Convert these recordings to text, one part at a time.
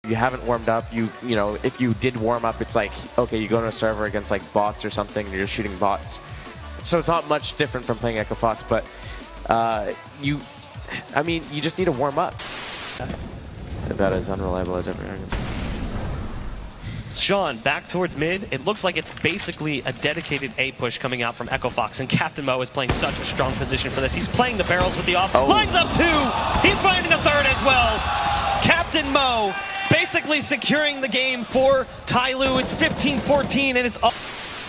You haven't warmed up. You know, if you did warm up, it's like, okay, you go to a server against like bots or something, and you're just shooting bots. So it's not much different from playing Echo Fox, but I mean, you just need to warm up. About as unreliable as ever. Sean, back towards mid. It looks like it's basically a dedicated A push coming out from Echo Fox, and Captain Mo is playing such a strong position for this. He's playing the barrels with the off. Lines up two! He's finding a third as well. Captain Mo basically securing the game for Tyloo. It's 15-14, and it's all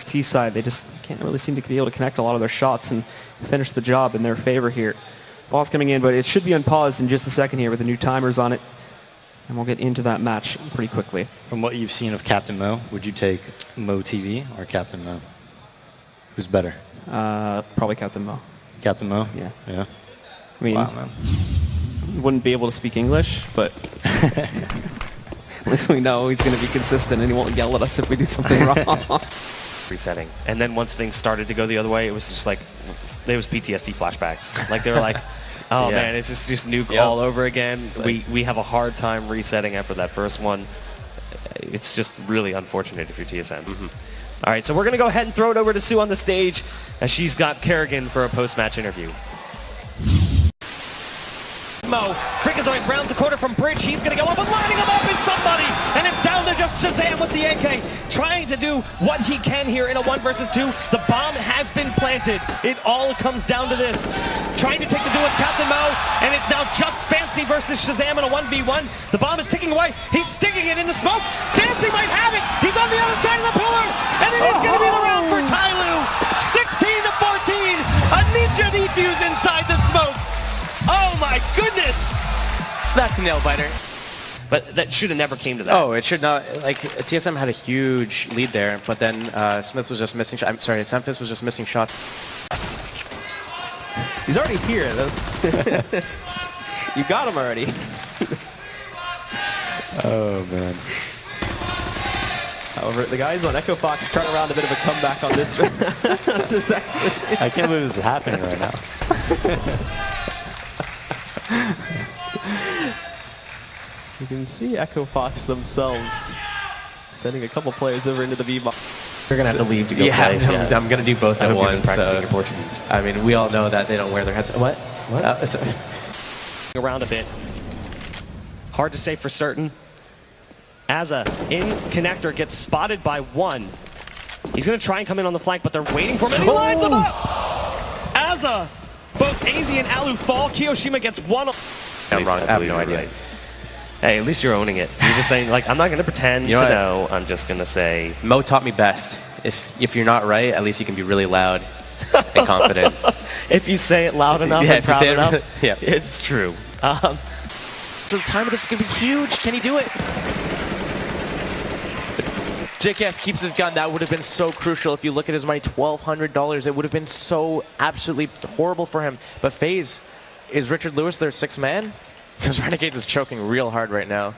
T side. They just can't really seem to be able to connect a lot of their shots and finish the job in their favor here. Ball's coming in, but it should be unpaused in just a second here with the new timers on it. And we'll get into that match pretty quickly. From what you've seen of Captain Mo, would you take Mo TV or Captain Mo? Who's better? Probably Captain Mo. Captain Mo? Yeah. Yeah. I mean, wow, man. Wouldn't be able to speak English, but at least we know he's going to be consistent and he won't yell at us if we do something wrong. resetting. And then once things started to go the other way, it was just like, there was PTSD flashbacks. Like they were like, oh man, it's just nuke all over again. Like, we have a hard time resetting after that first one. It's just really unfortunate if you're TSM. All right, so we're going to go ahead and throw it over to Sue on the stage as she's got Kerrigan for a post-match interview. Mo, Freakazoid rounds the corner from Bridge. He's going to go up, but lining him up is somebody. And it's down to just Shazam with the AK, trying to do what he can here in a 1 versus 2. The bomb has been planted. It all comes down to this. Trying to take the duel with Captain Mo, and it's now just Fancy versus Shazam in a 1v1. The bomb is ticking away. He's sticking it in the smoke. Fancy might have it. He's on the other side of the pillar, and it is going to be the round for Tyloo. 16-14. A ninja defuse inside the smoke. Oh my goodness! That's a nail biter. But that should have never came to that. Oh, it should not. Like, TSM had a huge lead there, but then Smith was just missing. I'm sorry, Semphis was just missing shots. He's already here, though. You got him already. Oh, man. However, the guys on Echo Fox turn around a bit of a comeback on this. This is actually... I can't believe this is happening right now. You can see Echo Fox themselves sending a couple players over into the V-box. You're going to have to leave to go play. Yeah, I'm going to do both at once. Practicing your Portuguese. I mean, we all know that they don't wear their heads. What? Sorry. Around a bit. Hard to say for certain. Aza in connector gets spotted by one. He's going to try and come in on the flank, but they're waiting for him, and he lines him up! Aza, both AZ and Alu fall. Kiyoshima gets one. I'm wrong. I have no idea. Right. Hey, at least you're owning it. You're just saying, like, I'm not going to pretend to know. I'm just going to say... Mo taught me best. If you're not right, at least you can be really loud and confident. If you say it loud enough and proud enough, yeah, it's true. The time of this is going to be huge. Can he do it? JKS keeps his gun. That would have been so crucial. If you look at his money, $1,200. It would have been so absolutely horrible for him. But FaZe, is Richard Lewis their sixth man? Because Renegade is choking real hard right now.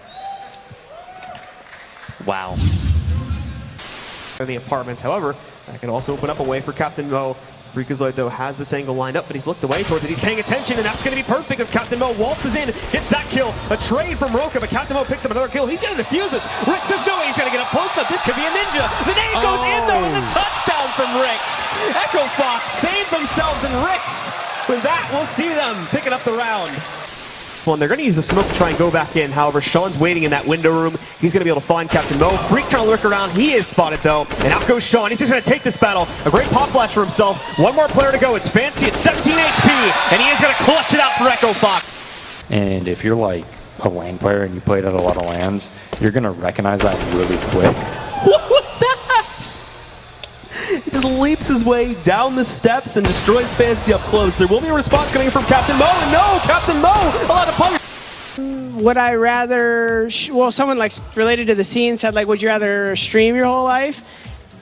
Wow. In the apartments, however, that can also open up a way for Captain Mo. Freakazoid, though, has this angle lined up, but he's looked away towards it. He's paying attention, and that's going to be perfect as Captain Mo waltzes in, gets that kill. A trade from Roka, but Captain Mo picks up another kill. He's going to defuse this. Rix, there's no way he's going to get up close enough. This could be a ninja. The nade goes in, though, and the touchdown from Rix. Echo Fox saved themselves, and Rix, with that, we'll see them picking up the round. Well, they're going to use the smoke to try and go back in. However, Sean's waiting in that window room. He's going to be able to find Captain Mo. Freak trying to lurk around. He is spotted, though. And out goes Sean. He's just going to take this battle. A great pop flash for himself. One more player to go. It's Fancy at 17 HP. And he is going to clutch it out for Echo Fox. And if you're like a LAN player and you played at a lot of LANs, you're going to recognize that really quick. What was that? He just leaps his way down the steps and destroys Fancy up close. There will be a response coming from Captain Mo. And no, Captain Mo allowed to punish. Would I rather, well, someone like related to the scene said, like, would you rather stream your whole life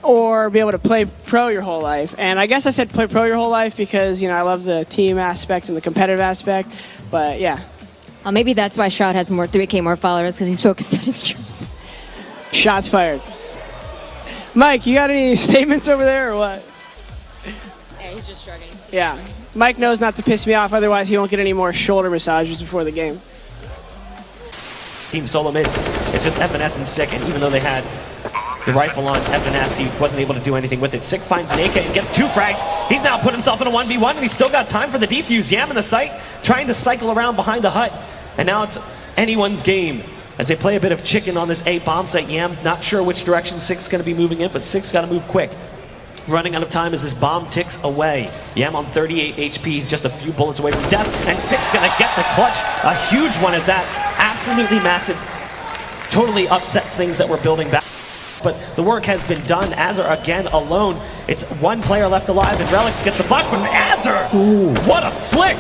or be able to play pro your whole life? And I guess I said play pro your whole life because, you know, I love the team aspect and the competitive aspect. But yeah. Maybe that's why Shroud has more 3K more followers, because he's focused on his stream. Shots fired. Mike, you got any statements over there or what? Yeah, he's just shrugging. Yeah. Mike knows not to piss me off, otherwise he won't get any more shoulder massages before the game. Team solo mid. It's just FNS and Sick, and even though they had the rifle on FNS, he wasn't able to do anything with it. Sick finds an AK and gets 2 frags. He's now put himself in a 1v1, and he's still got time for the defuse. Yam in the site, trying to cycle around behind the hut. And now it's anyone's game as they play a bit of chicken on this A bomb site. Yam not sure which direction Sick's going to be moving in, but Sick's got to move quick. Running out of time as this bomb ticks away. Yam on 38 HP, he's just a few bullets away from death, and Sick's going to get the clutch. A huge one at that, absolutely massive. Totally upsets things that we're building back. But the work has been done. Azar again alone. It's one player left alive, and Relics gets the flash, but Azar! Ooh, what a flick!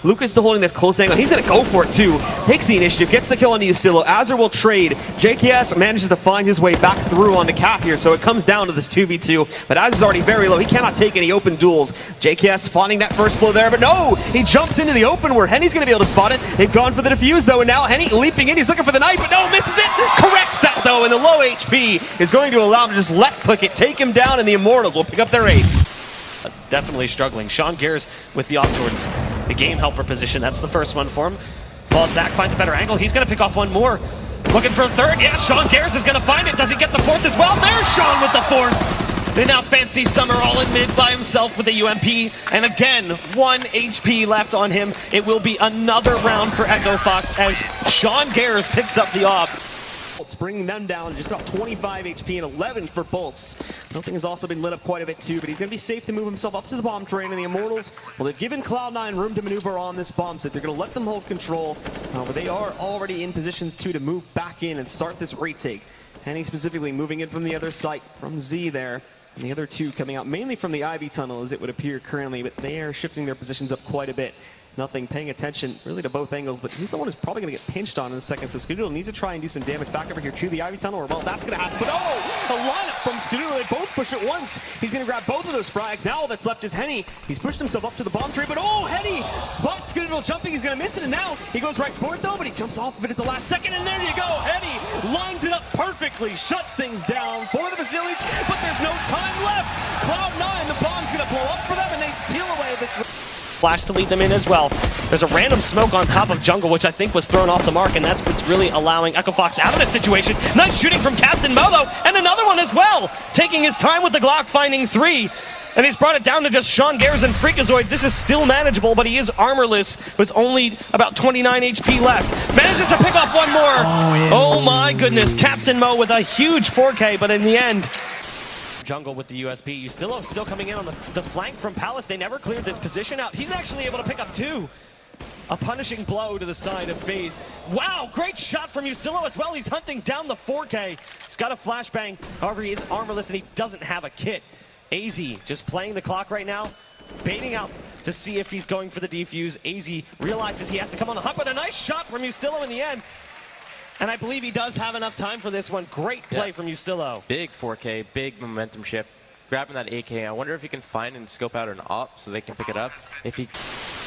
Lucas still holding this close angle. He's going to go for it too. Takes the initiative, gets the kill on Yustillo. Azar will trade. JKS manages to find his way back through onto Cap here, so it comes down to this 2v2. But Azar's already very low. He cannot take any open duels. JKS finding that first blow there, but no! He jumps into the open where Henny's going to be able to spot it. They've gone for the defuse though, and now Henny leaping in. He's looking for the knife, but no, misses it! Corrects that though, and the low HP is going to allow him to just left click it, take him down, and the Immortals will pick up their 8th. Definitely struggling. Sean Gears with the off towards the game helper position. That's the first one for him. Falls back, finds a better angle. He's going to pick off one more. Looking for a third. Yeah, Sean Gears is going to find it. Does he get the 4th as well? There's Sean with the 4th. They now fancy Summer all in mid by himself with a UMP. And again, 1 HP left on him. It will be another round for Echo Fox as Sean Gears picks up the op. Bringing them down to just about 25 HP and 11 for Bolts. Nothing has also been lit up quite a bit too, but he's going to be safe to move himself up to the bomb terrain, and the Immortals, well, they've given Cloud9 room to maneuver on this bomb site. They're going to let them hold control, but they are already in positions too to move back in and start this retake. Henny specifically moving in from the other site, from Z there, and the other 2 coming out mainly from the Ivy tunnel as it would appear currently, but they are shifting their positions up quite a bit. Nothing paying attention really to both angles, but he's the one who's probably going to get pinched on in a second. So Skadoodle needs to try and do some damage back over here to the Ivy tunnel, or well, that's going to happen. But oh, a lineup from Skadoodle. They both push at once. He's going to grab both of those frags. Now all that's left is Henny. He's pushed himself up to the bomb tree, but oh, Henny spots Skadoodle jumping. He's going to miss it, and now he goes right for it though, but he jumps off of it at the last second, and there you go. Henny lines it up perfectly, shuts things down for the Basilians, but there's no time left. Cloud9, the bomb's going to blow up for them, and they steal away this. Flash to lead them in as well. There's a random smoke on top of jungle, which I think was thrown off the mark, and that's what's really allowing Echo Fox out of this situation. Nice shooting from Captain Moto, and another one as well. Taking his time with the Glock, finding 3. And he's brought it down to just Sean Gears and Freakazoid. This is still manageable, but he is armorless with only about 29 HP left. Manages to pick off one more. Oh my goodness, Captain Mo with a huge 4K, but in the end, jungle with the USB. Yustillo still coming in on the flank from Palace. They never cleared this position out. He's actually able to pick up 2. A punishing blow to the side of FaZe. Wow, great shot from Yustillo as well. He's hunting down the 4K. He's got a flashbang. However, he is armorless and he doesn't have a kit. AZ just playing the clock right now, baiting out to see if he's going for the defuse. AZ realizes he has to come on the hunt, but a nice shot from Yustillo in the end. And I believe he does have enough time for this one. Great play from Yustillo. Big 4K, big momentum shift. Grabbing that AK. I wonder if he can find and scope out an op so they can pick it up. If he...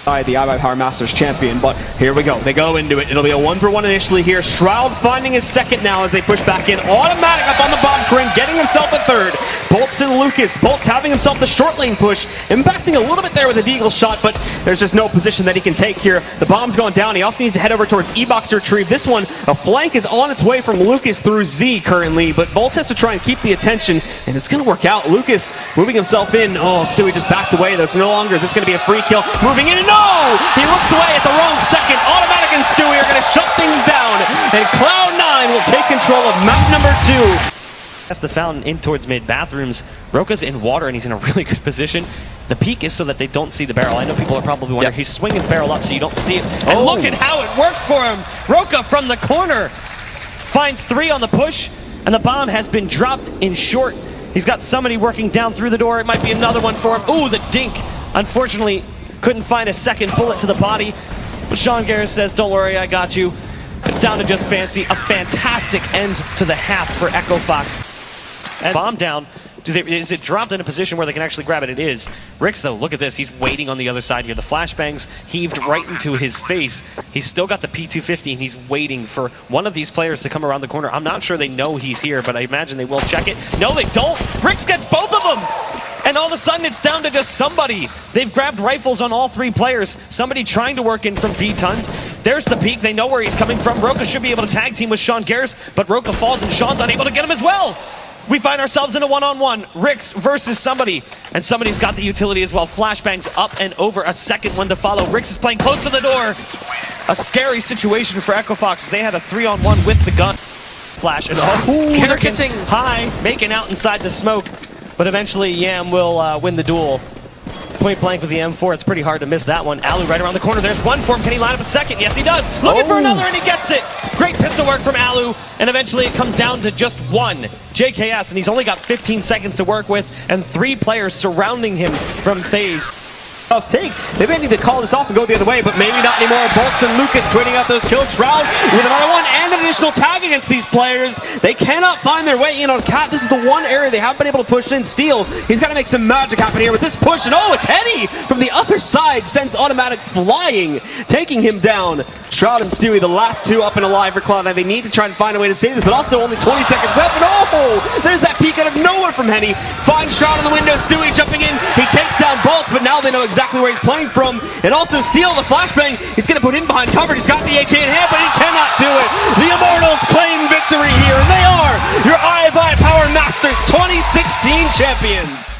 The iBP Power Masters champion, but here we go. They go into it. It'll be a 1-for-1 initially here. Shroud finding his 2nd now as they push back in. Automatic up on the bomb train, getting himself a 3rd. Bolts and Lucas. Bolts having himself the short lane push, impacting a little bit there with a deagle shot, but there's just no position that he can take here. The bomb's going down. He also needs to head over towards E-Box to retrieve this one. A flank is on its way from Lucas through Z currently, but Bolts has to try and keep the attention, and it's going to work out. Lucas moving himself in. Oh, Stewie just backed away. There's no longer is this going to be a free kill. Moving in, and no! He looks away at the wrong second. Automatic and Stewie are going to shut things down, and Cloud9 will take control of map number 2. That's the fountain in towards mid bathrooms. Roka's in water and he's in a really good position. The peak is so that they don't see the barrel. I know people are probably wondering, he's swinging the barrel up so you don't see it. And look at how it works for him. Roka from the corner finds 3 on the push, and the bomb has been dropped in short. He's got somebody working down through the door. It might be another one for him. Ooh, the dink. Unfortunately, couldn't find a second bullet to the body. But Sean Garris says, don't worry, I got you. It's down to just Fancy. A fantastic end to the half for Echo Fox. And bomb down. Is it dropped in a position where they can actually grab it? It is. Rix, though, look at this. He's waiting on the other side here. The flashbangs heaved right into his face. He's still got the P250, and he's waiting for one of these players to come around the corner. I'm not sure they know he's here, but I imagine they will check it. No, they don't. Rix gets both of them. And all of a sudden, it's down to just somebody. They've grabbed rifles on all 3 players. Somebody trying to work in from B-tons. There's the peak. They know where he's coming from. Roka should be able to tag team with Sean Garris, but Roka falls and Sean's unable to get him as well. We find ourselves in a one-on-one. Rix versus somebody, and somebody's got the utility as well. Flashbangs up and over, a second one to follow. Rix is playing close to the door. A scary situation for Echo Fox. They had a 3-on-1 with the gun. Flash and they're kissing. high, making out inside the smoke, but eventually Yam will win the duel. Point blank with the M4, it's pretty hard to miss that one. Alu right around the corner, there's one for him. Can he line up a second? Yes, he does. Looking for another, and he gets it. Great pistol work from Alu, and eventually it comes down to just one. JKS, and he's only got 15 seconds to work with, and 3 players surrounding him from FaZe. Tough take. They may need to call this off and go the other way, but maybe not anymore. Bolts and Lucas trading out those kills. Shroud with another one and an additional tag against these players. They cannot find their way in on Cat. This is the one area they haven't been able to push in. Steel, he's got to make some magic happen here with this push, and oh, it's Henny from the other side, sends automatic flying, taking him down. Shroud and Stewie, the last 2 up and alive for Cloud9. They need to try and find a way to save this, but also only 20 seconds left, and oh, there's that peek out of nowhere from Henny. Finds Shroud on the window, Stewie jumping in, he takes down Bolts, but now they know exactly where he's playing from, and also Steel, the flashbang, he's going to put him behind cover. He's got the AK in hand, but he cannot do it. The Immortals claim victory here, and they are your iBP Power Masters 2016 champions.